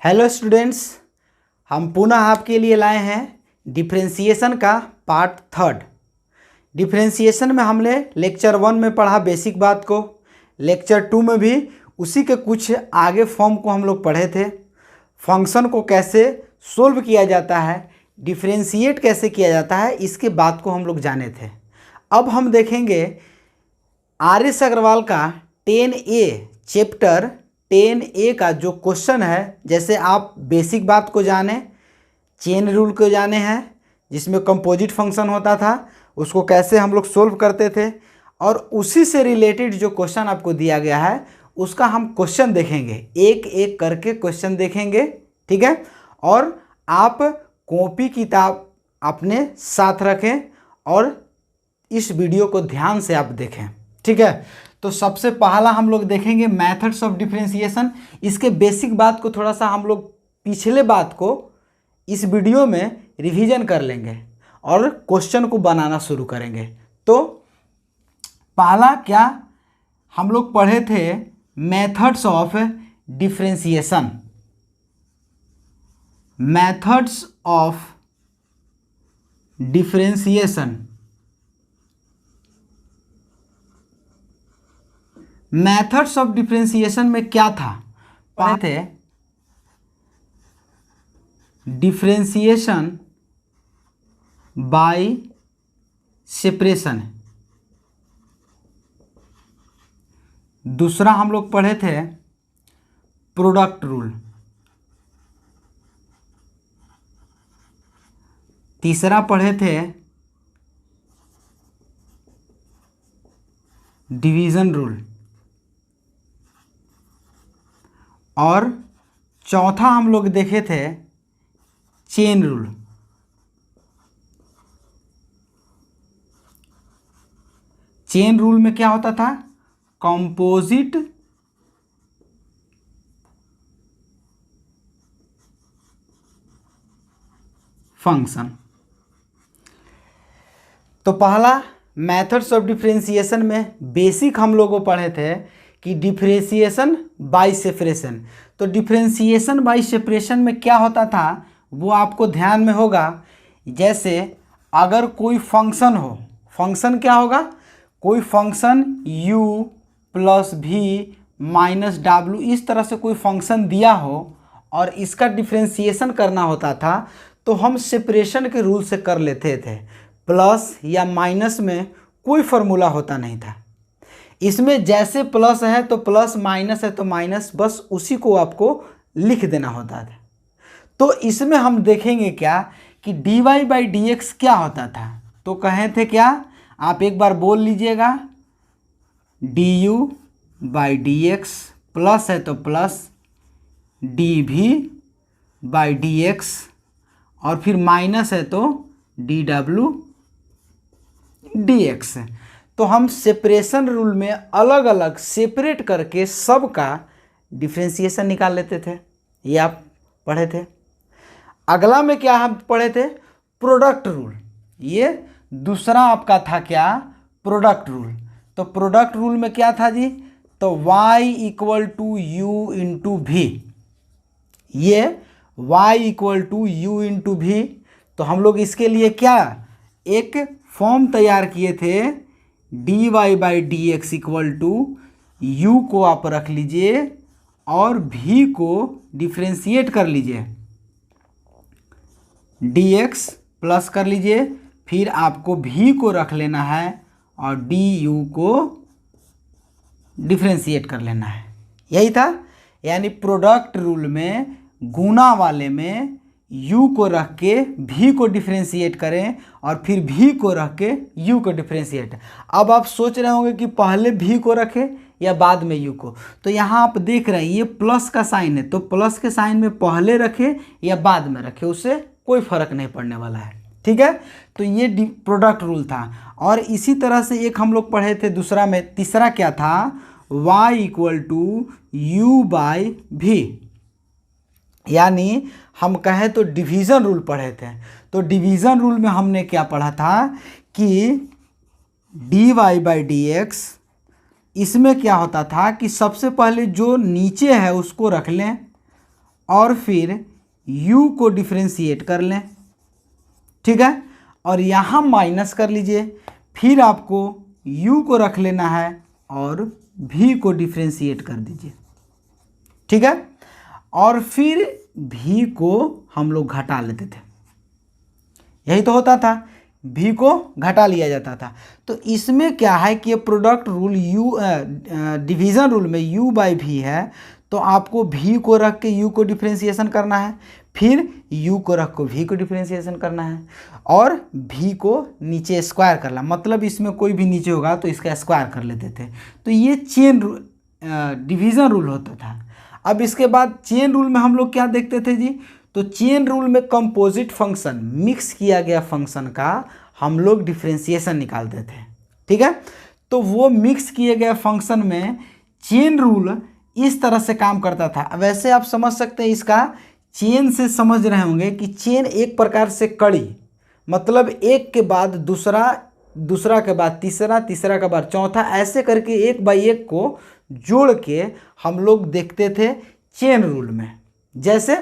Hello students, हम पुनः आपके लिए लाए हैं डिफरेंशिएशन का पार्ट थर्ड। डिफरेंशिएशन में हमने लेक्चर 1 में पढ़ा बेसिक बात को, लेक्चर 2 में भी उसी के कुछ आगे फॉर्म को हम लोग पढ़े थे। फंक्शन को कैसे सोल्व किया जाता है, डिफरेंशिएट कैसे किया जाता है, इसके बात को हम लोग जाने थे। अब हम देखेंगे आर.एस. अग्रवाल का 10A चैप्टर 10A का जो क्वेश्चन है। जैसे आप बेसिक बात को जाने, चेन रूल को जाने हैं, जिसमें कंपोजिट फंक्शन होता था, उसको कैसे हम लोग सोल्व करते थे, और उसी से रिलेटेड जो क्वेश्चन आपको दिया गया है उसका हम क्वेश्चन देखेंगे, एक एक करके क्वेश्चन देखेंगे, ठीक है। और आप कॉपी किताब अपने साथ रखें और इस वीडियो को ध्यान से आप देखें, ठीक है। तो सबसे पहला हम लोग देखेंगे मेथड्स ऑफ डिफरेंशिएशन। इसके बेसिक बात को थोड़ा सा हम लोग पिछले बात को इस वीडियो में रिवीजन कर लेंगे और क्वेश्चन को बनाना शुरू करेंगे। तो पहला क्या हम लोग पढ़े थे, methods of differentiation. Methods of differentiation, methods of differentiation में क्या था, पढ़े थे डिफरेंशिएशन बाय सेपरेशन। दूसरा हम लोग पढ़े थे प्रोडक्ट रूल। तीसरा पढ़े थे डिवीजन रूल। और चौथा हम लोग देखे थे चेन रूल। चेन रूल में क्या होता था, कंपोजिट फंक्शन। तो पहला मेथड्स ऑफ डिफरेंशिएशन में बेसिक हम लोगों पढ़े थे कि डिफरेंशिएशन बाय सेपरेशन। तो डिफरेंशिएशन बाय सेपरेशन में क्या होता था वो आपको ध्यान में होगा। जैसे अगर कोई फंक्शन हो, फंक्शन क्या होगा, कोई function u plus v minus w, इस तरह से कोई फंक्शन दिया हो और इसका डिफरेंशिएशन करना होता था, तो हम सेपरेशन के रूल से कर लेते थे। प्लस या माइनस में कोई फार्मूला होता नहीं था। इसमें जैसे प्लस है तो प्लस, माइनस है तो माइनस, बस उसी को आपको लिख देना होता था। तो इसमें हम देखेंगे क्या कि dy बाई डी एक्स क्या होता था। तो कहे थे क्या, आप एक बार बोल लीजिएगा, du by d x, plus है तो plus dv by d x, और फिर माइनस है तो dw dx। तो हम सेपरेशन रूल में अलग अलग सेपरेट करके सब का डिफरेंशिएशन निकाल लेते थे, ये आप पढ़े थे। अगला में क्या हम पढ़े थे, प्रोडक्ट रूल। ये दूसरा आपका था क्या, प्रोडक्ट रूल। तो प्रोडक्ट रूल में क्या था जी, तो y equal to u into v, ये y equal to u into v. तो हम लोग इसके लिए क्या एक फॉर्म तैयार किए थे, dy by d x equal to u को आप रख लीजिए और v को डिफ्रेंशिएट कर लीजिए, dx प्लस कर लीजिए, फिर आपको v को रख लेना है और du को डिफ्रेंशिएट कर लेना है। यही था, यानी प्रोडक्ट रूल में गुना वाले में u को रख के v को डिफरेंशिएट करें और फिर v को रख के u को डिफरेंशिएट। अब आप सोच रहे होंगे कि पहले v को रखें या बाद में u को। तो यहाँ आप देख रहे हैं ये प्लस का साइन है, तो प्लस के साइन में पहले रखें या बाद में रखें, उससे कोई फर्क नहीं पड़ने वाला है, ठीक है। तो ये प्रोडक्ट रूल था। और इसी तरह से एक हम लोग पढ़े थे दूसरा में, तीसरा क्या था, y equal to u by v, यानी हम कहें तो डिवीज़न रूल पढ़े थे। तो डिवीज़न रूल में हमने क्या पढ़ा था कि dy बाई डी एक्स, इसमें क्या होता था कि सबसे पहले जो नीचे है उसको रख लें और फिर u को डिफ्रेंशिएट कर लें, ठीक है, और यहाँ माइनस कर लीजिए, फिर आपको u को रख लेना है और v को डिफ्रेंशिएट कर दीजिए, ठीक है, और फिर v को हम लोग घटा लेते थे, यही तो होता था, v को घटा लिया जाता था। तो इसमें क्या है कि ये प्रोडक्ट रूल डिवीज़न रूल में u बाई v है, तो आपको v को रख के u को डिफ्रेंशिएशन करना है, फिर u को रख को v को डिफ्रेंशिएशन करना है, और v को नीचे स्क्वायर करना, मतलब इसमें कोई भी नीचे होगा तो इसका स्क्वायर कर लेते थे। तो ये चेन डिवीज़न रूल होता था। अब इसके बाद चेन रूल में हम लोग क्या देखते थे जी, तो चेन रूल में कंपोजिट फंक्शन, मिक्स किया गया फंक्शन का हम लोग डिफ्रेंशिएशन निकालते थे, ठीक है। तो वो मिक्स किए गए फंक्शन में चेन रूल इस तरह से काम करता था। वैसे आप समझ सकते हैं, इसका चेन से समझ रहे होंगे कि चेन एक प्रकार से कड़ी, मतलब एक के बाद दूसरा, दूसरा के बाद तीसरा, तीसरा के बाद चौथा, ऐसे करके एक बाई एक को जोड़ के हम लोग देखते थे चेन रूल में। जैसे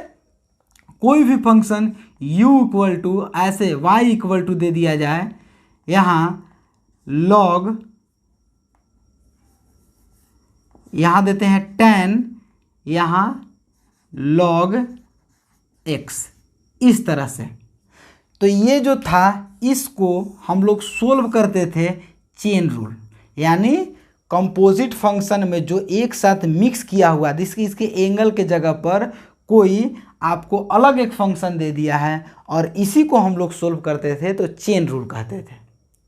कोई भी फंक्शन u इक्वल टू ऐसे y इक्वल टू दे दिया जाए, यहाँ log, यहाँ देते हैं tan, यहाँ log x, इस तरह से। तो ये जो था, इसको हम लोग सोल्व करते थे चेन रूल, यानी कंपोजिट फंक्शन में जो एक साथ मिक्स किया हुआ, जिसकी इसके एंगल के जगह पर कोई आपको अलग एक फंक्शन दे दिया है और इसी को हम लोग सोल्व करते थे, तो चेन रूल कहते थे,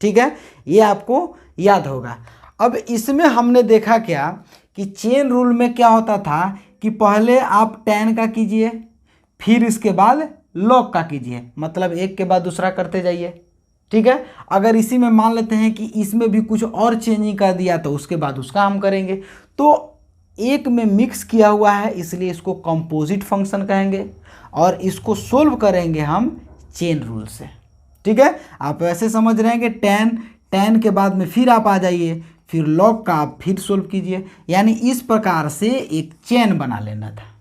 ठीक है, ये आपको याद होगा। अब इसमें हमने देखा क्या कि चेन रूल में क्या होता था कि पहले आप tan का कीजिए, फिर इसके बाद log का कीजिए, मतलब एक के बाद दूसरा करते जाइए, ठीक है। अगर इसी में मान लेते हैं कि इसमें भी कुछ और चेंजिंग कर दिया तो उसके बाद उसका हम करेंगे। तो एक में मिक्स किया हुआ है, इसलिए इसको कंपोजिट फंक्शन कहेंगे, और इसको सोल्व करेंगे हम चेन रूल से, ठीक है। आप वैसे समझ रहे हैं कि tan के बाद में फिर आप आ जाइए, फिर log का आप फिर सोल्व कीजिए, यानी इस प्रकार से एक चेन बना लेना था,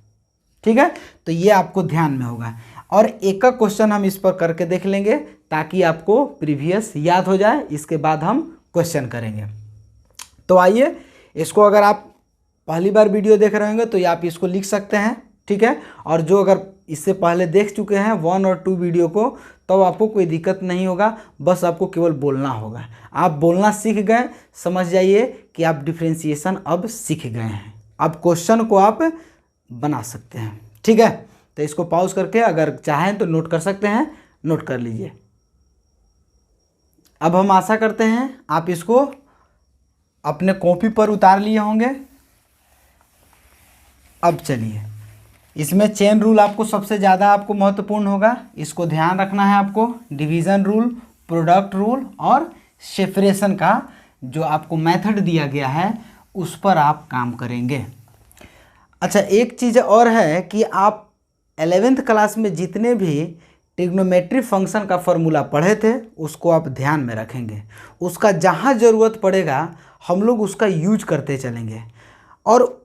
ठीक है। तो ये आपको ध्यान में होगा, और एक क्वेश्चन हम इस पर करके देख लेंगे ताकि आपको प्रीवियस याद हो जाए, इसके बाद हम क्वेश्चन करेंगे। तो आइए, इसको अगर आप पहली बार वीडियो देख रहे होंगे तो आप इसको लिख सकते हैं, ठीक है, और जो अगर इससे पहले देख चुके हैं 1 और 2 वीडियो को, तो आपको कोई दिक्कत नहीं होगा, बस आपको केवल बोलना होगा। आप बोलना सीख गए, समझ जाइए कि आप डिफ्रेंशिएशन अब सीख गए हैं, अब क्वेश्चन को आप बना सकते हैं, ठीक है। तो इसको पॉज करके अगर चाहें तो नोट कर सकते हैं, नोट कर लीजिए। अब हम आशा करते हैं आप इसको अपने कॉपी पर उतार लिए होंगे। अब चलिए, इसमें चेन रूल आपको सबसे ज़्यादा आपको महत्वपूर्ण होगा, इसको ध्यान रखना है आपको। डिवीज़न रूल, प्रोडक्ट रूल और सेपरेशन का जो आपको मेथड दिया गया है उस पर आप काम करेंगे। अच्छा, एक चीज़ और है कि आप 11th क्लास में जितने भी ट्रिग्नोमेट्री फंक्शन का फॉर्मूला पढ़े थे उसको आप ध्यान में रखेंगे, उसका जहाँ ज़रूरत पड़ेगा हम लोग उसका यूज करते चलेंगे। और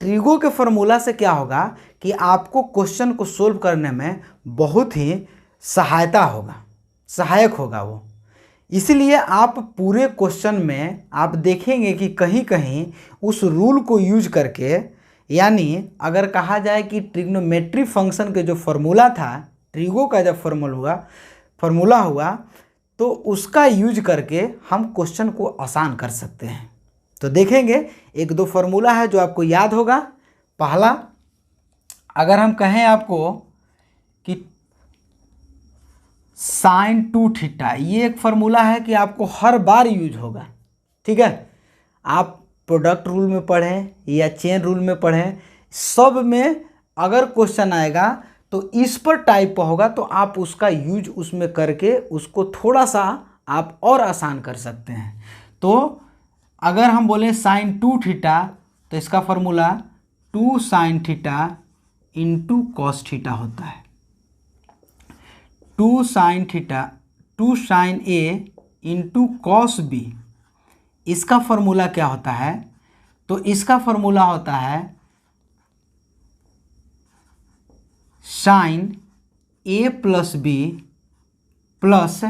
ट्रिगो के फॉर्मूला से क्या होगा कि आपको क्वेश्चन को सोल्व करने में बहुत ही सहायक होगा वो। इसलिए आप पूरे क्वेश्चन में आप देखेंगे कि कहीं कहीं उस रूल को यूज करके, यानी अगर कहा जाए कि ट्रिग्नोमेट्री फंक्शन के जो फॉर्मूला था, ट्रिगो का जब फॉर्मूला हुआ तो उसका यूज करके हम क्वेश्चन को आसान कर सकते हैं। तो देखेंगे, एक दो फॉर्मूला है जो आपको याद होगा। पहला, अगर हम कहें आपको कि sin 2θ, ये एक फॉर्मूला है कि आपको हर बार यूज होगा, ठीक है। आप प्रोडक्ट रूल में पढ़ें या चेन रूल में पढ़ें, सब में अगर क्वेश्चन आएगा तो इस पर टाइप पर होगा, तो आप उसका यूज उसमें करके उसको थोड़ा सा आप और आसान कर सकते हैं। तो अगर हम बोलें sin 2θ तो इसका फॉर्मूला 2 sin θ इंटू cos θ होता है। 2 sin A into cos B, इसका फॉर्मूला क्या होता है? तो इसका फॉर्मूला होता है साइन ए प्लस बी प्लस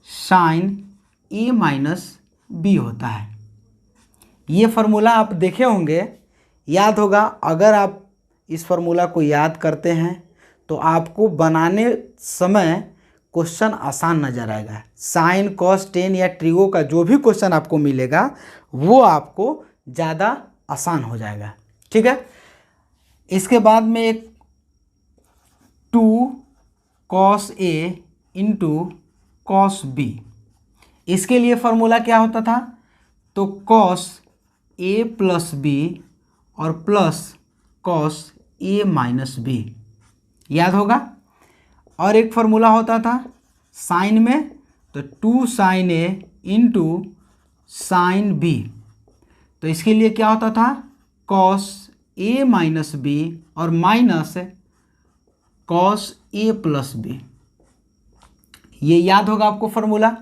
साइन ए माइनस बी होता है। ये फार्मूला आप देखे होंगे, याद होगा। अगर आप इस फार्मूला को याद करते हैं तो आपको बनाने समय क्वेश्चन आसान नज़र आएगा। साइन कॉस टेन या ट्रिगो का जो भी क्वेश्चन आपको मिलेगा वो आपको ज़्यादा आसान हो जाएगा। ठीक है। इसके बाद में एक 2 cos A into cos B, इसके लिए फार्मूला क्या होता था? तो cos A प्लस बी और plus cos A minus B, याद होगा। और एक फार्मूला होता था साइन में, तो 2 sin A into sine B, तो इसके लिए क्या होता था? cos A माइनस बी और minus cos A plus B. ये याद होगा आपको फार्मूला।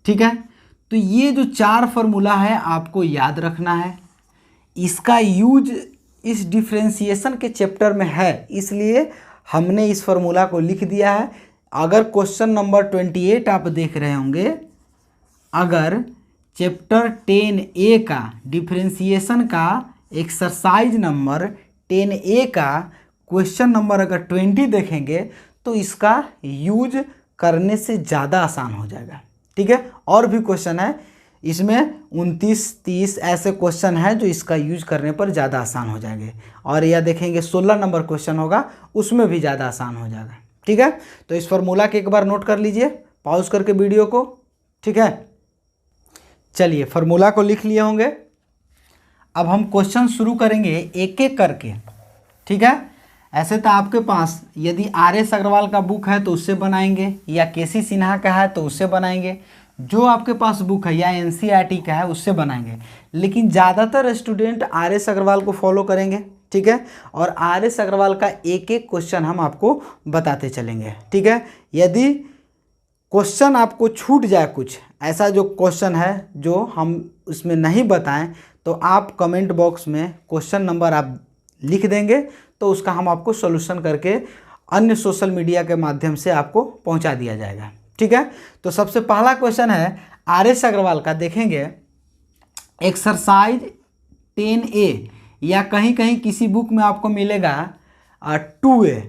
ठीक है। तो ये जो 4 फार्मूला है आपको याद रखना है। इसका यूज इस डिफरेंशिएशन के चैप्टर में है, इसलिए हमने इस फार्मूला को लिख दिया है। अगर क्वेश्चन नंबर 28 आप देख रहे होंगे, अगर चैप्टर 10A का डिफरेंशिएशन का एक्सरसाइज नंबर 10A का क्वेश्चन नंबर अगर 20 देखेंगे तो इसका यूज करने से ज़्यादा आसान हो जाएगा। ठीक है। और भी क्वेश्चन है इसमें, 29-30 ऐसे क्वेश्चन हैं जो इसका यूज करने पर ज़्यादा आसान हो जाएंगे। और यह देखेंगे 16 नंबर क्वेश्चन होगा, उसमें भी ज़्यादा आसान हो जाएगा। ठीक है। तो इस फार्मूला के एक बार नोट कर लीजिए पॉज करके वीडियो को। ठीक है। चलिए, फार्मूला को लिख लिए होंगे। अब हम क्वेश्चन शुरू करेंगे एक एक करके। ठीक है। ऐसे तो आपके पास यदि RS अग्रवाल का बुक है तो उससे बनाएंगे, या KC सिन्हा का है तो उससे बनाएंगे, जो आपके पास बुक है या NCERT का है उससे बनाएंगे। लेकिन ज़्यादातर स्टूडेंट RS अग्रवाल को फॉलो करेंगे। ठीक है। और RS अग्रवाल का एक एक क्वेश्चन हम आपको बताते चलेंगे। ठीक है। यदि क्वेश्चन आपको छूट जाए, कुछ ऐसा जो क्वेश्चन है जो हम उसमें नहीं बताएं, तो आप कमेंट बॉक्स में क्वेश्चन नंबर आप लिख देंगे, तो उसका हम आपको सॉल्यूशन करके अन्य सोशल मीडिया के माध्यम से आपको पहुंचा दिया जाएगा। ठीक है। तो सबसे पहला क्वेश्चन है RS अग्रवाल का, देखेंगे एक्सरसाइज 10A, या कहीं कहीं किसी बुक में आपको मिलेगा 2A,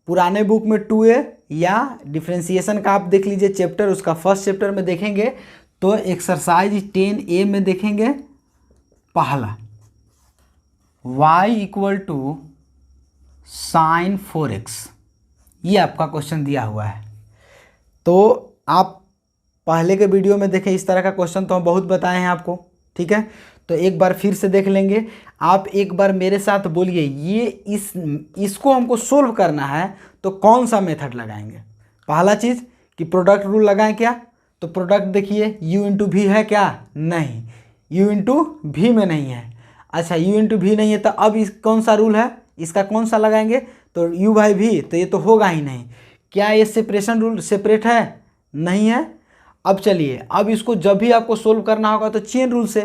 पुराने बुक में 2A, या डिफरेंशिएशन का आप देख लीजिए चैप्टर, उसका फर्स्ट चैप्टर में देखेंगे तो एक्सरसाइज 10A में देखेंगे पहला y equal to sign 4x, ये आपका क्वेश्चन दिया हुआ है। तो आप पहले के वीडियो में देखें, इस तरह का क्वेश्चन तो हम बहुत बताए हैं आपको। ठीक है। तो एक बार फिर से देख लेंगे। आप एक बार मेरे साथ बोलिए, ये इसको हमको सोल्व करना है तो कौन सा मेथड लगाएंगे? पहला चीज़ कि प्रोडक्ट रूल लगाएं क्या? तो प्रोडक्ट देखिए u इंटू वी है क्या? नहीं, u इंटू वी में नहीं है। अच्छा, u इंटू वी नहीं है तो अब इस कौन सा रूल है, इसका कौन सा लगाएंगे? तो u बाई वी, तो ये तो होगा ही नहीं। क्या ये सेपरेशन रूल सेपरेट है? नहीं है। अब चलिए, अब इसको जब भी आपको सोल्व करना होगा तो चेन रूल से,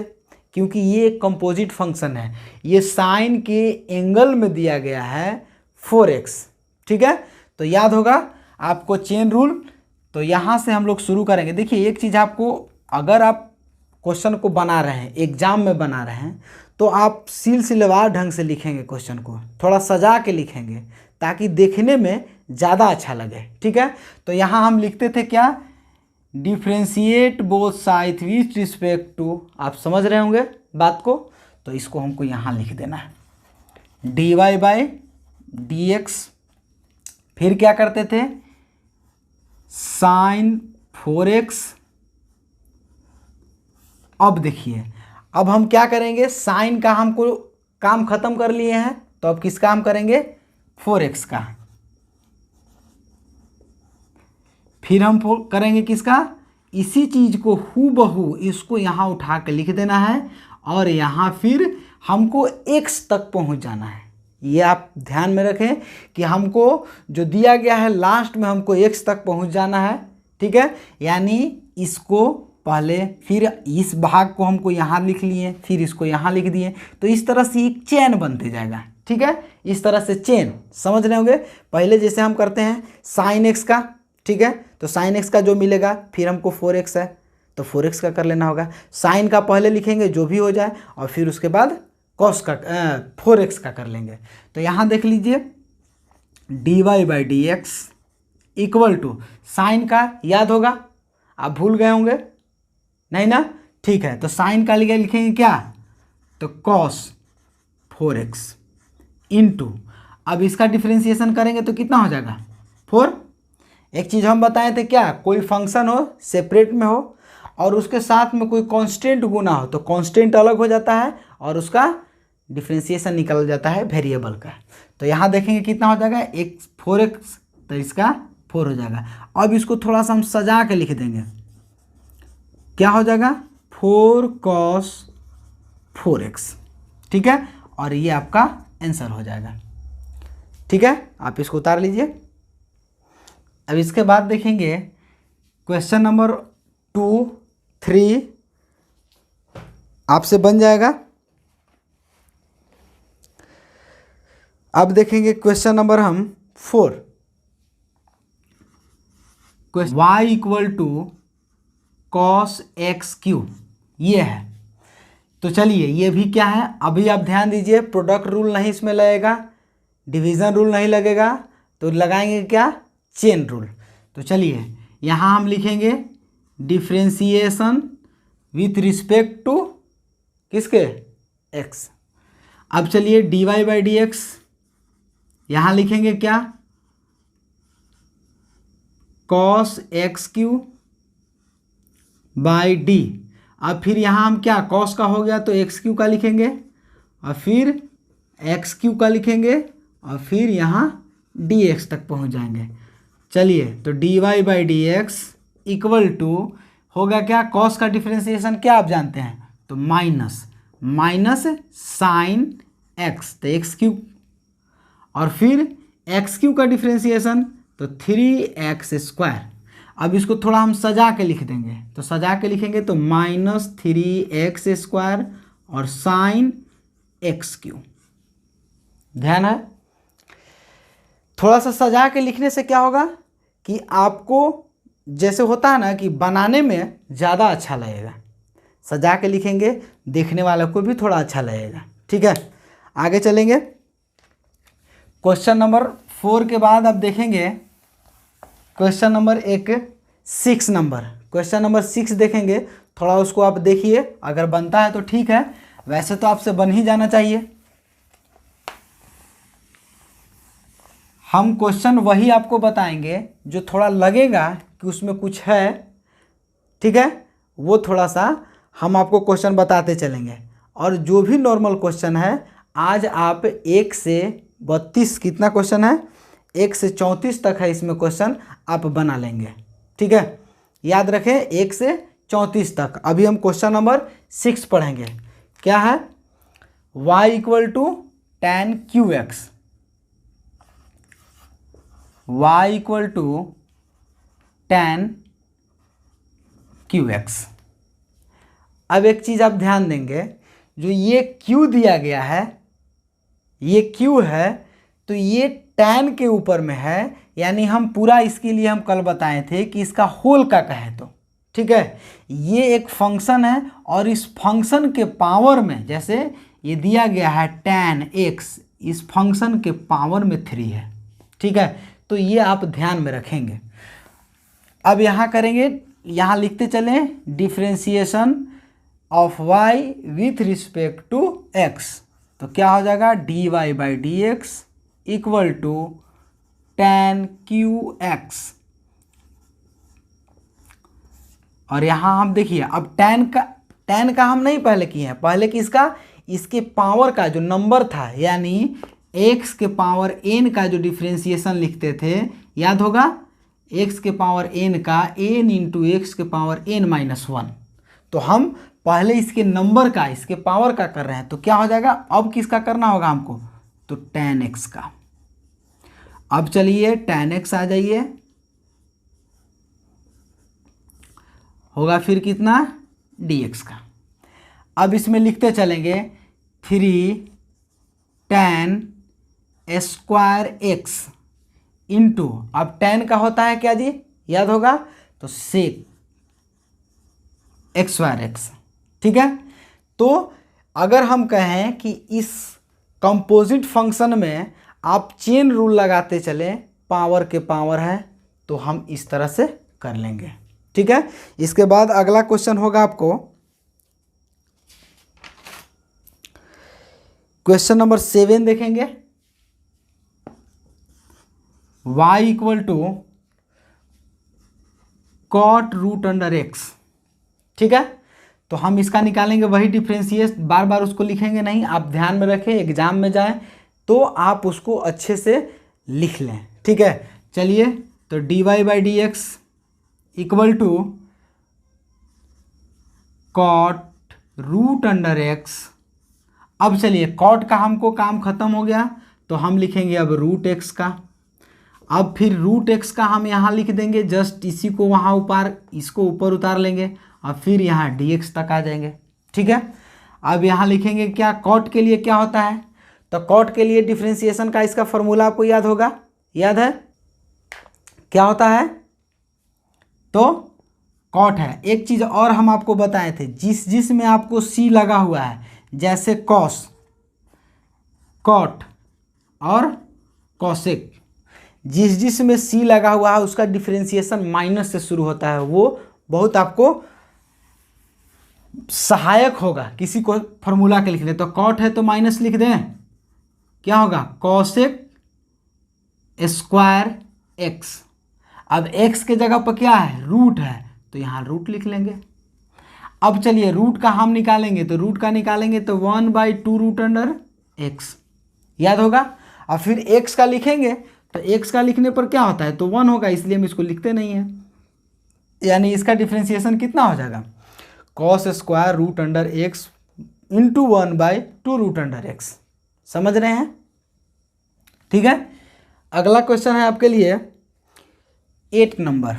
क्योंकि ये एक कंपोजिट फंक्शन है, ये साइन के एंगल में दिया गया है 4x। ठीक है। तो याद होगा आपको चेन रूल। तो यहाँ से हम लोग शुरू करेंगे। देखिए, एक चीज़ आपको, अगर आप क्वेश्चन को बना रहे हैं, एग्जाम में बना रहे हैं, तो आप सिलसिलेवार ढंग से लिखेंगे, क्वेश्चन को थोड़ा सजा के लिखेंगे ताकि देखने में ज़्यादा अच्छा लगे। ठीक है। तो यहाँ हम लिखते थे क्या? Differentiate both side with respect to, आप समझ रहे होंगे बात को, तो इसको हमको यहाँ लिख देना है dy बाई dx। फिर क्या करते थे? Sign 4x। अब देखिए, अब हम क्या करेंगे? साइन का हमको काम खत्म कर लिए हैं, तो अब किस काम करेंगे? 4x का। फिर हम करेंगे किसका? इसी चीज को हूबहू इसको यहाँ उठा के लिख देना है, और यहाँ फिर हमको x तक पहुँच जाना है। ये आप ध्यान में रखें कि हमको जो दिया गया है लास्ट में हमको x तक पहुँच जाना है। ठीक है। यानी इसको पहले, फिर इस भाग को हमको यहाँ लिख लिए, फिर इसको यहाँ लिख दिए, तो इस तरह से एक चैन बनते जाएगा। ठीक है, इस तरह से चेन समझ रहे होंगे। पहले जैसे हम करते हैं साइन एक्स का, ठीक है, तो साइन एक्स का जो मिलेगा फिर हमको 4x है तो 4x का कर लेना होगा। साइन का पहले लिखेंगे जो भी हो जाए और फिर उसके बाद कॉस का 4x का कर लेंगे। तो यहाँ देख लीजिए dy/dx इक्वल टू साइन का याद होगा, आप भूल गए होंगे नहीं ना, ठीक है, तो साइन का लिए लिखेंगे क्या, तो cos 4x इंटू, अब इसका डिफ्रेंसिएशन करेंगे तो कितना हो जाएगा 4। एक चीज़ हम बताए थे क्या, कोई फंक्शन हो सेपरेट में हो और उसके साथ में कोई कांस्टेंट गुना हो तो कांस्टेंट अलग हो जाता है और उसका डिफ्रेंसिएशन निकल जाता है वेरिएबल का। तो यहाँ देखेंगे कितना हो जाएगा x 4x, तो इसका 4 हो जाएगा। अब इसको थोड़ा सा हम सजा के लिख देंगे, क्या हो जाएगा 4 cos 4x, ठीक है, और ये आपका आंसर हो जाएगा। ठीक है, आप इसको उतार लीजिए। अब इसके बाद देखेंगे क्वेश्चन नंबर 2, 3 आपसे बन जाएगा। अब देखेंगे क्वेश्चन नंबर हम 4, y equal to cos x cube, ये है। तो चलिए ये भी क्या है, अभी आप ध्यान दीजिए, प्रोडक्ट रूल नहीं इसमें लगेगा, डिवीज़न रूल नहीं लगेगा, तो लगाएंगे क्या, चेन रूल। तो चलिए यहाँ हम लिखेंगे डिफ्रेंसिएशन विथ रिस्पेक्ट टू किसके, x। अब चलिए dy/dx यहाँ लिखेंगे क्या, cos x cube by D. अब फिर यहाँ हम क्या, cos का हो गया तो x क्यूब का लिखेंगे और फिर x क्यूब का लिखेंगे और फिर यहाँ dx तक पहुँच जाएंगे। चलिए तो dy/dx इक्वल टू होगा क्या, cos का डिफ्रेंसिएशन क्या आप जानते हैं, तो माइनस साइन x, तो x क्यूब, और फिर x क्यूब का डिफ्रेंसिएशन तो 3x²। अब इसको थोड़ा हम सजा के लिख देंगे, तो सजा के लिखेंगे तो -3x² और साइन x³। ध्यान है, थोड़ा सा सजा के लिखने से क्या होगा कि आपको जैसे होता है ना कि बनाने में ज़्यादा अच्छा लगेगा, सजा के लिखेंगे देखने वाले को भी थोड़ा अच्छा लगेगा। ठीक है, आगे चलेंगे। क्वेश्चन नंबर 4 के बाद अब देखेंगे question number 6 number, question number 6 देखेंगे। थोड़ा उसको आप देखिए, अगर बनता है तो ठीक है, वैसे तो आपसे बन ही जाना चाहिए। हम क्वेश्चन वही आपको बताएंगे जो थोड़ा लगेगा कि उसमें कुछ है, ठीक है, वो थोड़ा सा हम आपको क्वेश्चन बताते चलेंगे। और जो भी नॉर्मल क्वेश्चन है, आज आप 1 से 32 कितना क्वेश्चन है, 1 से 34 तक है इसमें क्वेश्चन, आप बना लेंगे। ठीक है, याद रखें 1 से 34 तक। अभी हम क्वेश्चन नंबर 6 पढ़ेंगे। क्या है, y equal to tan QX, y equal to tan QX। अब एक चीज़ आप ध्यान देंगे, जो ये Q दिया गया है, ये Q है, तो ये tan के ऊपर में है, यानी हम पूरा इसके लिए हम कल बताए थे कि इसका होल का कहे तो, ठीक है, ये एक फंक्शन है और इस फंक्शन के पावर में, जैसे ये दिया गया है tan x, इस फंक्शन के पावर में 3 है। ठीक है, तो ये आप ध्यान में रखेंगे। अब यहाँ करेंगे, यहाँ लिखते चलें differentiation of y with respect to x, तो क्या हो जाएगा dy/dx equal to tan QX। और यहाँ हम देखिए, अब tan का हम नहीं पहले किए हैं, पहले कि इसके पावर का जो नंबर था, यानी x के पावर n का जो डिफ्रेंसिएशन लिखते थे, याद होगा, x के पावर n का n इंटू x के पावर n-1। तो हम पहले इसके नंबर का, इसके पावर का कर रहे हैं, तो क्या हो जाएगा, अब किसका करना होगा हमको, तो tan x का। अब चलिए tan x आ जाइए, होगा फिर कितना dx का। अब इसमें लिखते चलेंगे 3 tan स्क्वायर एक्स इंटू, अब tan का होता है क्या जी, याद होगा, तो सेक एक्स स्क्वायर एक्स। ठीक है, तो अगर हम कहें कि इस कंपोजिट फंक्शन में आप चेन रूल लगाते चलें, पावर के पावर है, तो हम इस तरह से कर लेंगे। ठीक है, इसके बाद अगला क्वेश्चन होगा आपको क्वेश्चन नंबर 7 देखेंगे। y equal to cot root under X. ठीक है, तो हम इसका निकालेंगे, वही डिफ्रेंशिएट, बार बार उसको लिखेंगे नहीं, आप ध्यान में रखें, एग्जाम में जाएं तो आप उसको अच्छे से लिख लें। ठीक है, चलिए, तो dy by d x equal to cot root under x. अब चलिए, कॉट का हमको काम खत्म हो गया, तो हम लिखेंगे अब रूट एक्स का। अब फिर रूट एक्स का हम यहाँ लिख देंगे, जस्ट इसी को वहाँ ऊपर, इसको ऊपर उतार लेंगे, और फिर यहाँ dx तक आ जाएंगे। ठीक है, अब यहाँ लिखेंगे क्या, कॉट के लिए क्या होता है, तो कॉट के लिए डिफ्रेंशिएशन का इसका फॉर्मूला आपको याद होगा, याद है क्या होता है, तो कॉट है। एक चीज़ और हम आपको बताए थे, जिसमें आपको c लगा हुआ है, जैसे कॉस, कॉट और कॉसेक, जिसमें c लगा हुआ है उसका डिफ्रेंशिएशन माइनस से शुरू होता है, वो बहुत आपको सहायक होगा किसी को फॉर्मूला के लिखने। तो कॉट है तो माइनस लिख दें, क्या होगा, कॉसेक स्क्वायर एक्स। अब x के जगह पर क्या है, रूट है, तो यहाँ रूट लिख लेंगे। अब चलिए, रूट का हम निकालेंगे, तो रूट का निकालेंगे तो 1/2 रूट अंडर एक्स, याद होगा। और फिर x का लिखेंगे, तो x का लिखने पर क्या होता है, तो 1 होगा, इसलिए हम इसको लिखते नहीं हैं, यानी इसका डिफ्रेंशिएशन कितना हो जाएगा, cos square root under x into 1/2 root under x. समझ रहे हैं। ठीक है, अगला क्वेश्चन है आपके लिए 8 number,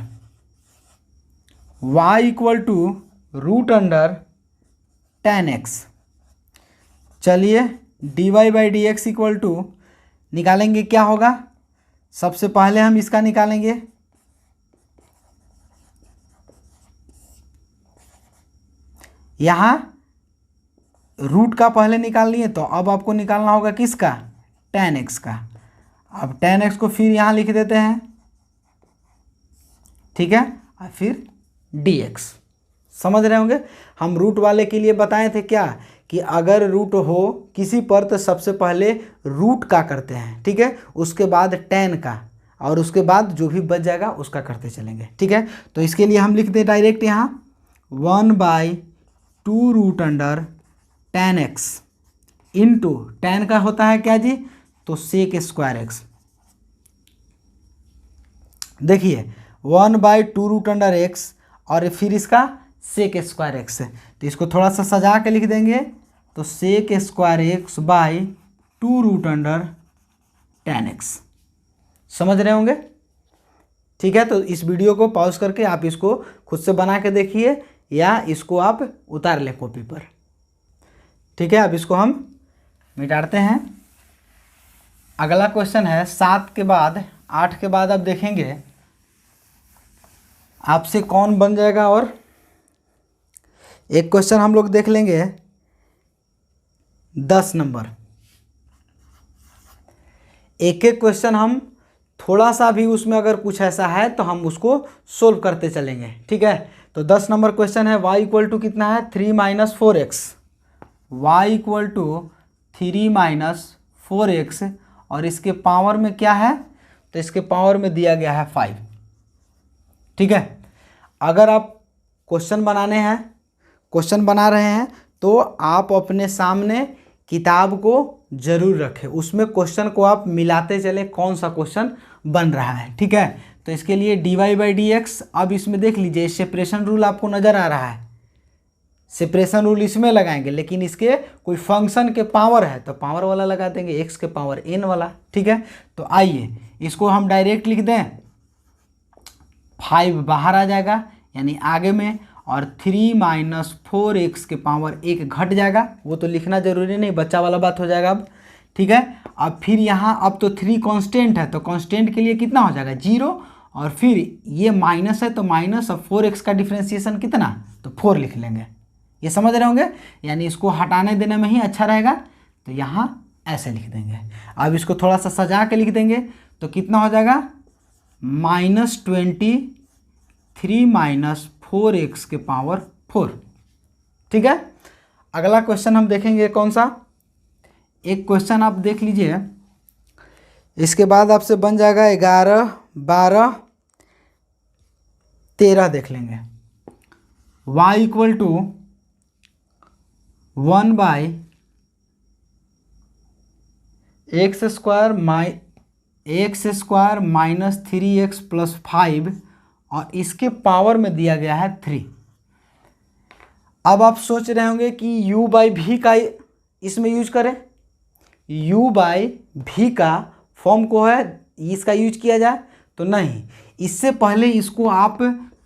y equal to root under tan x। चलिए, dy by d x equal to निकालेंगे, क्या होगा, सबसे पहले हम इसका निकालेंगे, यहाँ रूट का पहले निकाल लिए, तो अब आपको निकालना होगा किसका, tan x का। अब tan x को फिर यहाँ लिख देते हैं, ठीक है, और फिर dx। समझ रहे होंगे, हम रूट वाले के लिए बताए थे क्या, कि अगर रूट हो किसी पर तो सबसे पहले रूट का करते हैं, ठीक है, उसके बाद tan का, और उसके बाद जो भी बच जाएगा उसका करते चलेंगे। ठीक है, तो इसके लिए हम लिख दें डायरेक्ट यहाँ 1/2 root under tan x into, tan का होता है क्या जी, तो सेक स्क्वायर एक्स। देखिए 1/2 रूट अंडर एक्स और फिर इसका सेक स्क्वायर एक्स है, तो इसको थोड़ा सा सजा के लिख देंगे, तो sec square x by 2 root under tan x। समझ रहे होंगे। ठीक है, तो इस वीडियो को पॉज करके आप इसको खुद से बना के देखिए, या इसको आप उतार लें कॉपी पर। ठीक है, अब इसको हम मिटाते हैं। अगला क्वेश्चन है 7 के बाद 8 के बाद आप देखेंगे आपसे कौन बन जाएगा, और एक क्वेश्चन हम लोग देख लेंगे 10 नंबर। एक एक क्वेश्चन हम थोड़ा सा भी उसमें अगर कुछ ऐसा है तो हम उसको सोल्व करते चलेंगे। ठीक है, तो 10 नंबर क्वेश्चन है y इक्वल टू कितना है, 3 - 4x। y equal to 3 - 4x, और इसके पावर में क्या है, तो इसके पावर में दिया गया है 5। ठीक है, अगर आप क्वेश्चन बना रहे हैं तो आप अपने सामने किताब को जरूर रखें, उसमें क्वेश्चन को आप मिलाते चले कौन सा क्वेश्चन बन रहा है। ठीक है, तो इसके लिए dy बाई डी एक्स, अब इसमें देख लीजिए सेपरेशन रूल आपको नज़र आ रहा है, सेपरेशन रूल इसमें लगाएंगे, लेकिन इसके कोई फंक्शन के पावर है तो पावर वाला लगा देंगे, x के पावर n वाला। ठीक है, तो आइए इसको हम डायरेक्ट लिख दें, 5 बाहर आ जाएगा यानी आगे में, और 3 - 4x के पावर 1 घट जाएगा, वो तो लिखना जरूरी नहीं, बच्चा वाला बात हो जाएगा अब। ठीक है। अब फिर यहाँ अब तो 3 कांस्टेंट है, तो कांस्टेंट के लिए कितना हो जाएगा 0, और फिर ये माइनस है तो माइनस, और 4x का डिफ्रेंसिएशन कितना, तो 4 लिख लेंगे। ये समझ रहे होंगे, यानी इसको हटाने देने में ही अच्छा रहेगा, तो यहाँ ऐसे लिख देंगे। अब इसको थोड़ा सा सजा के लिख देंगे तो कितना हो जाएगा -23 माइनस 4x के पावर 4। ठीक है। अगला क्वेश्चन हम देखेंगे कौन सा, एक क्वेश्चन आप देख लीजिए, इसके बाद आपसे बन जाएगा 11, 12, 13 देख लेंगे। y equal to 1/x² minus 3x plus 5, और इसके पावर में दिया गया है 3। अब आप सोच रहे होंगे कि u/v का इसमें यूज करें, u/v का फॉर्म को है इसका यूज किया जाए, तो नहीं, इससे पहले इसको आप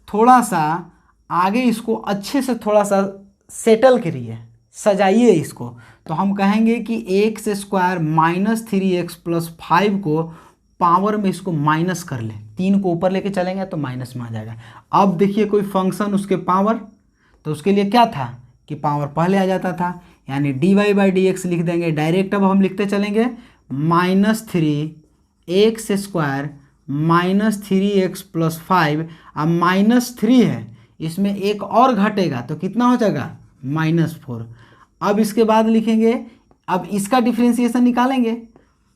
थोड़ा सा आगे इसको अच्छे से थोड़ा सा सेटल करिए, सजाइए इसको। तो हम कहेंगे कि x² माइनस 3x प्लस 5 को पावर में इसको माइनस कर ले, 3 को ऊपर लेके चलेंगे तो माइनस में आ जाएगा। अब देखिए कोई फंक्शन उसके पावर, तो उसके लिए क्या था कि पावर पहले आ जाता था, यानी dy/dx लिख देंगे डायरेक्ट। अब हम लिखते चलेंगे -3x² माइनस 3x प्लस 5, अब -3 है, इसमें एक और घटेगा तो कितना हो जाएगा -4। अब इसके बाद लिखेंगे, अब इसका डिफरेंशिएशन निकालेंगे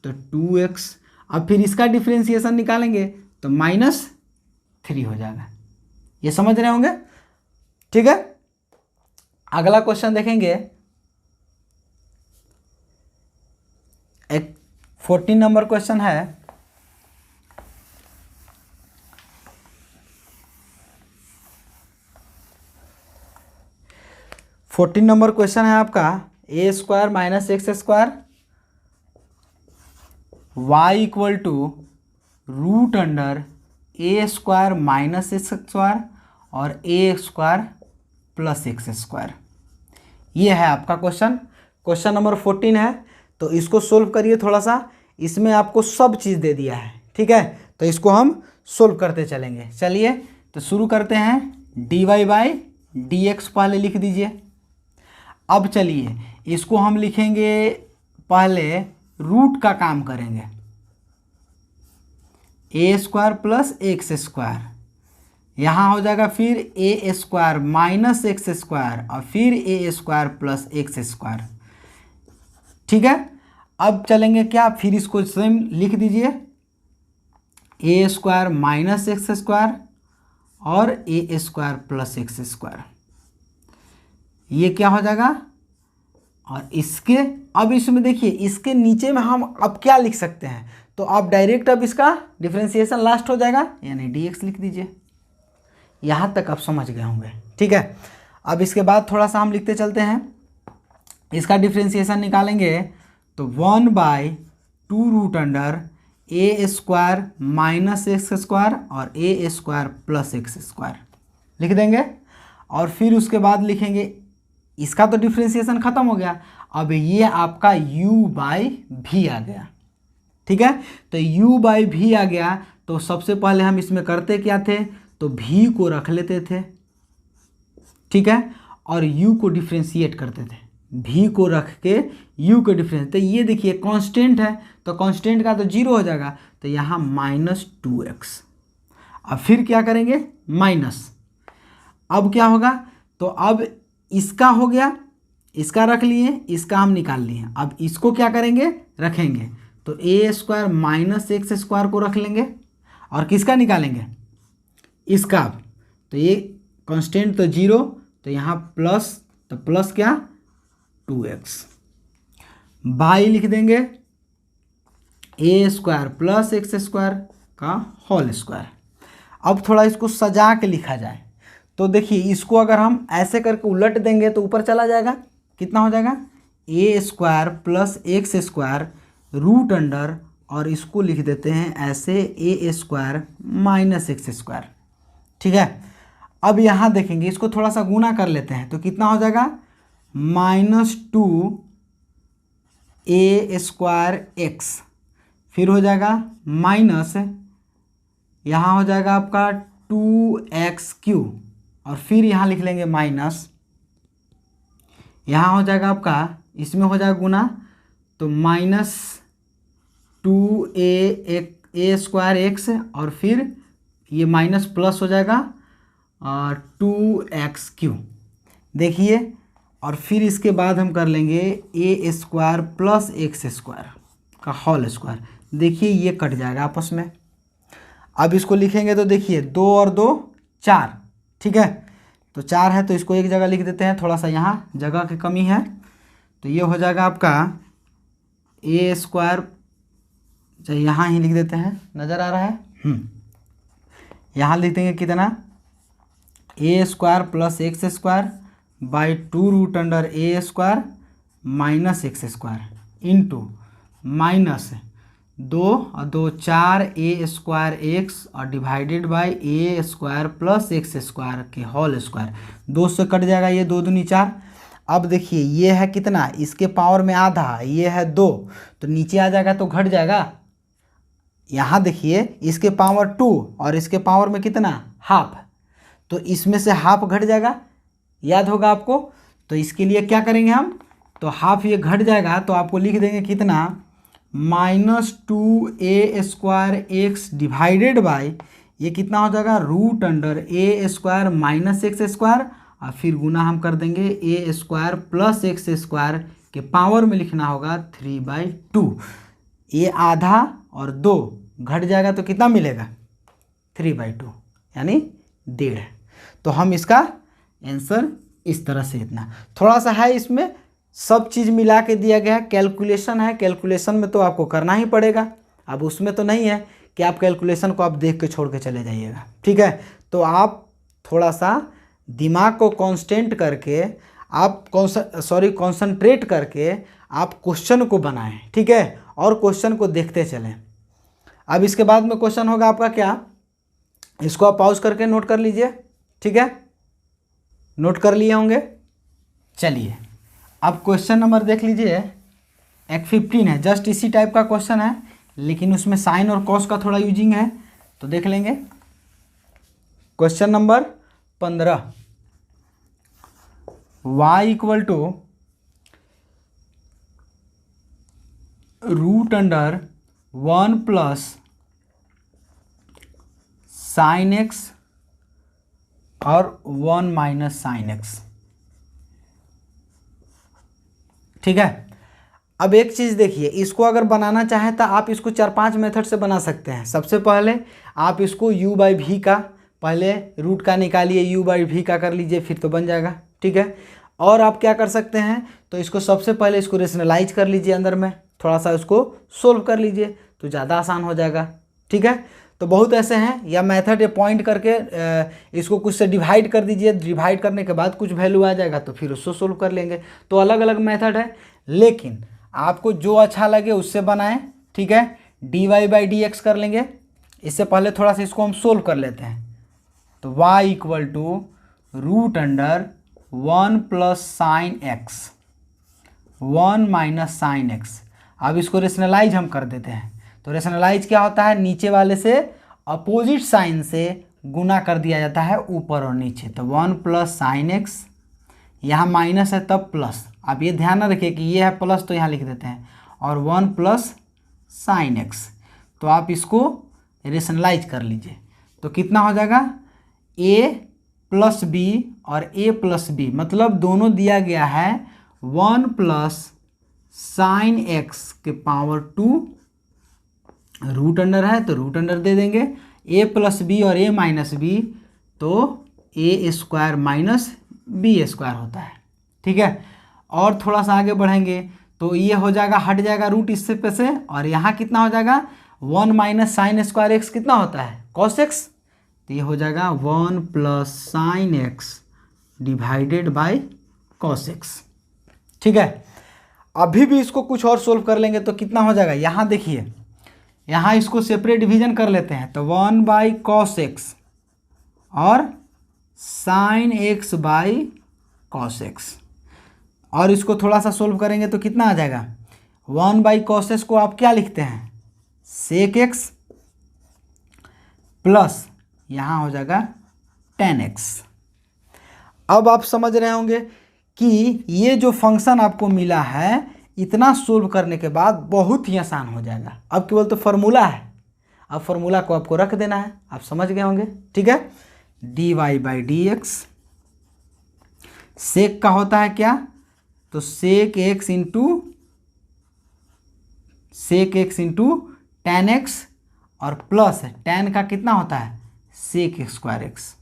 तो 2x, अब फिर इसका डिफरेंशिएशन निकालेंगे तो -3 हो जाएगा। ये समझ रहे होंगे, ठीक है। अगला क्वेश्चन देखेंगे, एक 14 नंबर क्वेश्चन है। नंबर क्वेश्चन है आपका a² minus x² y equal to √a² minus x² और a² प्लस x²। ये है आपका क्वेश्चन नंबर 14 है। तो इसको सोल्व करिए थोड़ा सा, इसमें आपको सब चीज़ दे दिया है, ठीक है। तो इसको हम सोल्व करते चलेंगे। चलिए तो शुरू करते हैं। dy/dx पहले लिख दीजिए। अब चलिए इसको हम लिखेंगे, पहले रूट का काम करेंगे, a² प्लस x², यहाँ हो जाएगा फिर a² माइनस x² और फिर a² प्लस x², ठीक है। अब चलेंगे क्या, फिर इसको सेम लिख दीजिए, a² माइनस x² और a² प्लस x², ये क्या हो जाएगा। और इसके अब इसमें देखिए, इसके नीचे में हम अब क्या लिख सकते हैं, तो आप डायरेक्ट अब इसका डिफरेंशिएशन लास्ट हो जाएगा, यानी dx लिख दीजिए। यहाँ तक आप समझ गए होंगे, ठीक है। अब इसके बाद थोड़ा सा हम लिखते चलते हैं, इसका डिफरेंशिएशन निकालेंगे तो 1/2√a² माइनस x² और a² प्लस x² लिख देंगे। और फिर उसके बाद लिखेंगे, इसका तो डिफरेंशिएशन खत्म हो गया, अब ये आपका u/v आ गया, ठीक है। तो u/v आ गया, तो सबसे पहले हम इसमें करते क्या थे, तो v को रख लेते थे, ठीक है, और u को डिफरेंशिएट करते थे, v को रख के u को डिफरेंस। तो ये देखिए कांस्टेंट है, तो कांस्टेंट का तो 0 हो जाएगा, तो यहाँ -2x। अब फिर क्या करेंगे, माइनस, अब क्या होगा, तो अब इसका हो गया, इसका रख लिए, इसका हम निकाल लिए, अब इसको क्या करेंगे, रखेंगे, तो a² माइनस x² को रख लेंगे, और किसका निकालेंगे, इसका। तो ये कांस्टेंट तो 0, तो यहाँ प्लस, तो प्लस क्या 2x, बाई लिख देंगे a² प्लस x² का होल स्क्वायर। अब थोड़ा इसको सजा के लिखा जाए, तो देखिए इसको अगर हम ऐसे करके उलट देंगे तो ऊपर चला जाएगा, कितना हो जाएगा a² plus x² root under, और इसको लिख देते हैं ऐसे a² माइनस x², ठीक है। अब यहाँ देखेंगे, इसको थोड़ा सा गुना कर लेते हैं, तो कितना हो जाएगा -2 ए स्क्वायर एक्स, फिर हो जाएगा माइनस, यहाँ हो जाएगा आपका 2xq, और फिर यहाँ लिख लेंगे माइनस, यहाँ हो जाएगा आपका, इसमें हो जाएगा गुना, तो माइनस 2a स्क्वायर एक्स, और फिर ये माइनस प्लस हो जाएगा 2xq। देखिए, और फिर इसके बाद हम कर लेंगे ए स्क्वायर प्लस एक्स स्क्वायर का होल स्क्वायर। देखिए ये कट जाएगा आपस में। अब इसको लिखेंगे तो देखिए 2 और 2 4, ठीक है, तो 4 है तो इसको एक जगह लिख देते हैं, थोड़ा सा यहाँ जगह की कमी है, तो ये हो जाएगा आपका ए स्क्वायर, चलिए यहाँ ही लिख देते हैं, नज़र आ रहा है, यहाँ लिख देंगे कितना, A square plus X square by 2 root under A square minus X square into minus 2 और 2 4 ए स्क्वायर एक्स और divided by A square plus X square के होल स्क्वायर। 2 से कट जाएगा, ये 2 दूनी 4। अब देखिए ये है कितना, इसके पावर में आधा, ये है 2, तो नीचे आ जाएगा तो घट जाएगा। यहाँ देखिए इसके पावर 2 और इसके पावर में कितना, हाफ, तो इसमें से हाफ घट जाएगा, याद होगा आपको। तो इसके लिए क्या करेंगे हम, तो हाफ ये घट जाएगा तो आपको लिख देंगे कितना, -2a square x divided by, ये कितना हो जाएगा, root under A square minus X square, और फिर गुना हम कर देंगे ए स्क्वायर प्लस एक्स स्क्वायर के पावर में लिखना होगा 3/2। ये आधा और 2 घट जाएगा तो कितना मिलेगा, 3/2 यानी 1.5। तो हम इसका आंसर इस तरह से, इतना थोड़ा सा है, इसमें सब चीज़ मिला के दिया गया है, कैलकुलेशन है, कैलकुलेशन में तो आपको करना ही पड़ेगा। अब उसमें तो नहीं है कि आप कैलकुलेशन को आप देख के छोड़ के चले जाइएगा, ठीक है। तो आप थोड़ा सा दिमाग को कांस्टेंट करके, आप कॉन्सनट्रेट करके आप क्वेश्चन को बनाएं, ठीक है, और क्वेश्चन को देखते चलें। अब इसके बाद में क्वेश्चन होगा आपका क्या, इसको आप पॉज करके नोट कर लीजिए, ठीक है, नोट कर लिए होंगे। चलिए अब क्वेश्चन नंबर देख लीजिए, एक 15 है, जस्ट इसी टाइप का क्वेश्चन है, लेकिन उसमें साइन और कॉस का थोड़ा यूजिंग है, तो देख लेंगे। Question number 15, y equal to root under 1 plus sign x और 1 माइनस साइन एक्स, ठीक है। अब एक चीज़ देखिए, इसको अगर बनाना चाहें तो आप इसको 4-5 मेथड से बना सकते हैं। सबसे पहले आप इसको u/v का, पहले रूट का निकालिए, u/v का कर लीजिए, फिर तो बन जाएगा, ठीक है। और आप क्या कर सकते हैं, तो इसको सबसे पहले इसको रेशनलाइज कर लीजिए, अंदर में थोड़ा सा इसको सोल्व कर लीजिए तो ज़्यादा आसान हो जाएगा, ठीक है। तो बहुत ऐसे हैं, या मेथड ये पॉइंट करके इसको कुछ से डिवाइड कर दीजिए, डिवाइड करने के बाद कुछ वैल्यू आ जाएगा तो फिर उसको सोल्व कर लेंगे। तो अलग अलग मेथड है, लेकिन आपको जो अच्छा लगे उससे बनाएं, ठीक है। dy/dx कर लेंगे, इससे पहले थोड़ा सा इसको हम सोल्व कर लेते हैं। तो y equal to root under 1 plus sign x 1 minus sine x. अब इसको रेशनलाइज हम कर देते हैं, तो रेशनलाइज क्या होता है, नीचे वाले से अपोजिट साइन से गुना कर दिया जाता है ऊपर और नीचे। तो 1 प्लस साइन एक्स, यहाँ माइनस है तब प्लस, आप ये ध्यान न रखिए कि ये है प्लस तो यहाँ लिख देते हैं, और 1 प्लस साइन एक्स। तो आप इसको रेशनलाइज कर लीजिए तो कितना हो जाएगा, a प्लस बी और a प्लस बी, मतलब दोनों दिया गया है 1 प्लस साइन एक्स के पावर 2, रूट अंडर है तो रूट अंडर दे देंगे, a प्लस बी और a माइनस बी, तो a square minus B square होता है, ठीक है। और थोड़ा सा आगे बढ़ेंगे तो ये हो जाएगा, हट जाएगा रूट इससे पे से, और यहाँ कितना हो जाएगा, 1 माइनस साइन स्क्वायर एक्स कितना होता है, कॉस एक्स, तो ये हो जाएगा 1 plus sine x divided by cos x, ठीक है। अभी भी इसको कुछ और सोल्व कर लेंगे तो कितना हो जाएगा, यहाँ देखिए, यहाँ इसको सेपरेट डिवीजन कर लेते हैं, तो 1 बाई कॉस एक्स और sine x by cos x, और इसको थोड़ा सा सोल्व करेंगे तो कितना आ जाएगा, 1/cos को आप क्या लिखते हैं, sec x प्लस यहाँ हो जाएगा tan x। अब आप समझ रहे होंगे कि ये जो फंक्शन आपको मिला है, इतना सोल्व करने के बाद बहुत ही आसान हो जाएगा। अब केवल तो फार्मूला है, अब फार्मूला को आपको रख देना है, आप समझ गए होंगे। ठीक है, dy/dx सेक का होता है क्या, तो सेक x इंटू tan x और प्लस tan का कितना होता है, सेक स्क्वायर x।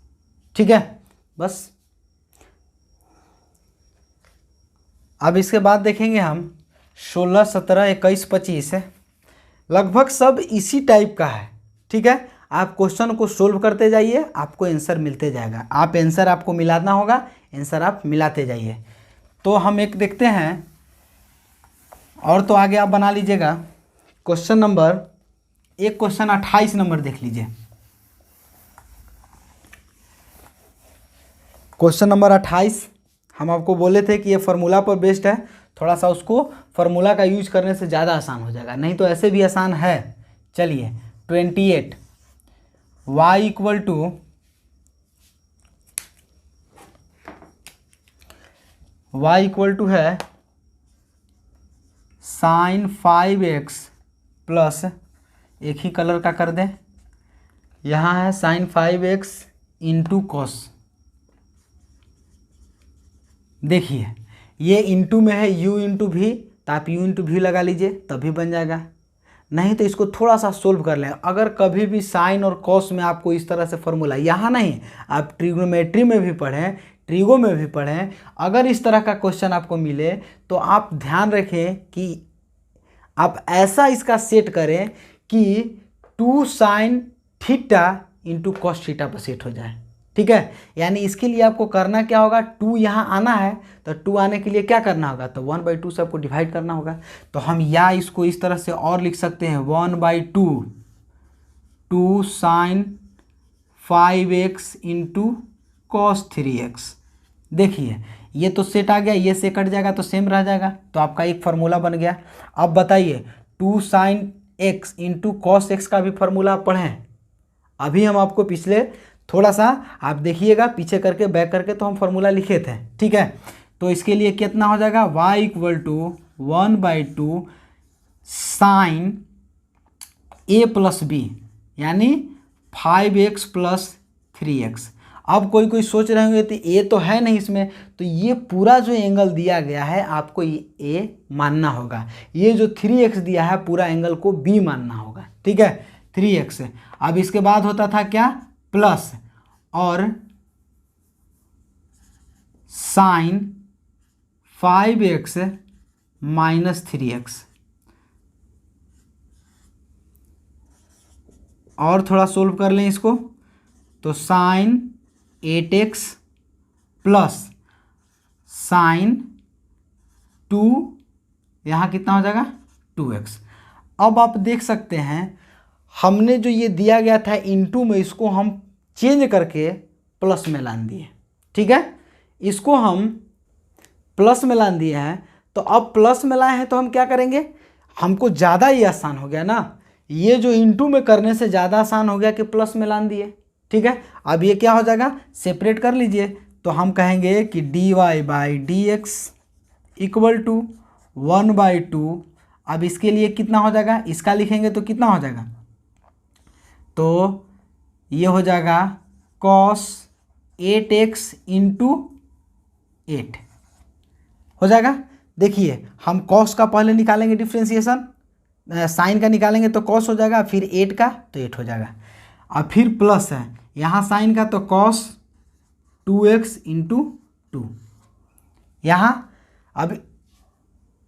ठीक है, बस। अब इसके बाद देखेंगे हम 16, 17, 21, 25 है, लगभग सब इसी टाइप का है। ठीक है, आप क्वेश्चन को सोल्व करते जाइए, आपको आंसर मिलते जाएगा। आप आंसर आपको मिलाना होगा, आंसर आप मिलाते जाइए। तो हम एक देखते हैं, और तो आगे आप बना लीजिएगा। क्वेश्चन नंबर, एक क्वेश्चन 28 नंबर देख लीजिए। क्वेश्चन नंबर 28 हम आपको बोले थे कि ये फार्मूला पर बेस्ड है, थोड़ा सा उसको फार्मूला का यूज करने से ज़्यादा आसान हो जाएगा, नहीं तो ऐसे भी आसान है। चलिए 28 y इक्वल टू है sin 5x प्लस, एक ही कलर का कर दें, यहाँ है sin 5x इंटू कॉस। देखिए ये इंटू में है u इंटू भी, तो आप u इंटू भी लगा लीजिए तभी बन जाएगा। नहीं तो इसको थोड़ा सा सोल्व कर लें। अगर कभी भी साइन और कॉस में आपको इस तरह से फॉर्मूला, यहाँ नहीं, आप ट्रिग्नोमेट्री में भी पढ़ें, ट्रिगो में भी पढ़ें, अगर इस तरह का क्वेश्चन आपको मिले तो आप ध्यान रखें कि आप ऐसा इसका सेट करें कि 2 sin theta into cos theta पर सेट हो जाए। ठीक है, यानी इसके लिए आपको करना क्या होगा, 2 यहाँ आना है, तो 2 आने के लिए क्या करना होगा, तो 1/2 से आपको डिवाइड करना होगा। तो हम या इसको इस तरह से और लिख सकते हैं, 1/2 2 sin 5x into cos 3x। देखिए ये तो सेट आ गया, ये से कट जाएगा तो सेम रह जाएगा, तो आपका एक फार्मूला बन गया। अब बताइए 2 sin x into cos x का भी फार्मूला पढ़ें। अभी हम आपको पिछले थोड़ा सा आप देखिएगा पीछे करके, बैक करके, तो हम फार्मूला लिखे थे। ठीक है, तो इसके लिए कितना हो जाएगा, y equal to 1/2 sine a plus B, यानी 5x प्लस 3x। अब कोई सोच रहे होंगे तो a तो है नहीं इसमें, तो ये पूरा जो एंगल दिया गया है आपको ये a मानना होगा, ये जो 3x दिया है पूरा एंगल को b मानना होगा। ठीक है, 3x। अब इसके बाद होता था क्या, प्लस और साइन 5x माइनस 3x, और थोड़ा सोल्व कर लें इसको, तो साइन 8x प्लस साइन 2, यहाँ कितना हो जाएगा 2x। अब आप देख सकते हैं हमने जो ये दिया गया था इनटू में, इसको हम चेंज करके प्लस में लान दिए। ठीक है, इसको हम प्लस में लान दिए हैं, तो अब प्लस में लाए हैं तो हम क्या करेंगे, हमको ज़्यादा ही आसान हो गया ना, ये जो इंटू में करने से ज़्यादा आसान हो गया कि प्लस में लान दिए। ठीक है, अब ये क्या हो जाएगा, सेपरेट कर लीजिए, तो हम कहेंगे कि dy/dx इक्वल टू 1/2। अब इसके लिए कितना हो जाएगा, इसका लिखेंगे तो कितना हो जाएगा, तो ये हो जाएगा cos 8x इंटू 8 हो जाएगा। देखिए हम cos का पहले निकालेंगे डिफ्रेंशिएशन, साइन का निकालेंगे तो cos हो जाएगा, फिर 8 का तो 8 हो जाएगा, और फिर प्लस है यहाँ साइन का तो cos 2x इंटू 2। यहाँ अब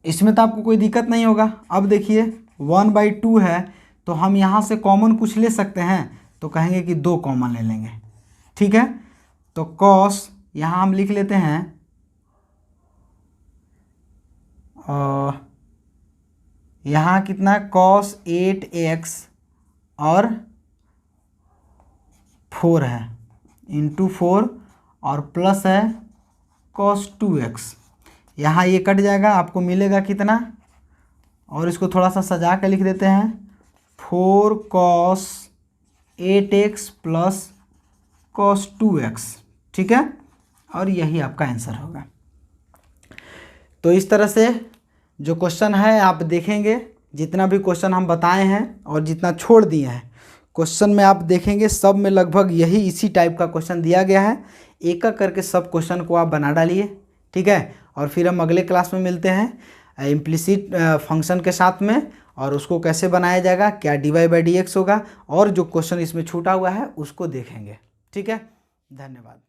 इसमें तो आपको कोई दिक्कत नहीं होगा। अब देखिए 1/2 है, तो हम यहाँ से कॉमन कुछ ले सकते हैं, तो कहेंगे कि 2 कॉमन ले लेंगे। ठीक है, तो cos यहाँ हम लिख लेते हैं, और यहाँ कितना cos 8x और 4 है इंटू 4, और प्लस है cos 2x। यहाँ ये कट जाएगा, आपको मिलेगा कितना और इसको थोड़ा सा सजा के लिख देते हैं 4 cos 8x plus cos 2x, ठीक है, और यही आपका आंसर होगा। तो इस तरह से जो क्वेश्चन है आप देखेंगे, जितना भी क्वेश्चन हम बताए हैं और जितना छोड़ दिए हैं क्वेश्चन में आप देखेंगे सब में लगभग यही इसी टाइप का क्वेश्चन दिया गया है। एक एक करके सब क्वेश्चन को आप बना डालिए, ठीक है। और फिर हम अगले क्लास में मिलते हैं इम्प्लिसिट फंक्शन के साथ में, और उसको कैसे बनाया जाएगा, क्या dy/dx होगा, और जो क्वेश्चन इसमें छूटा हुआ है उसको देखेंगे, ठीक है। धन्यवाद।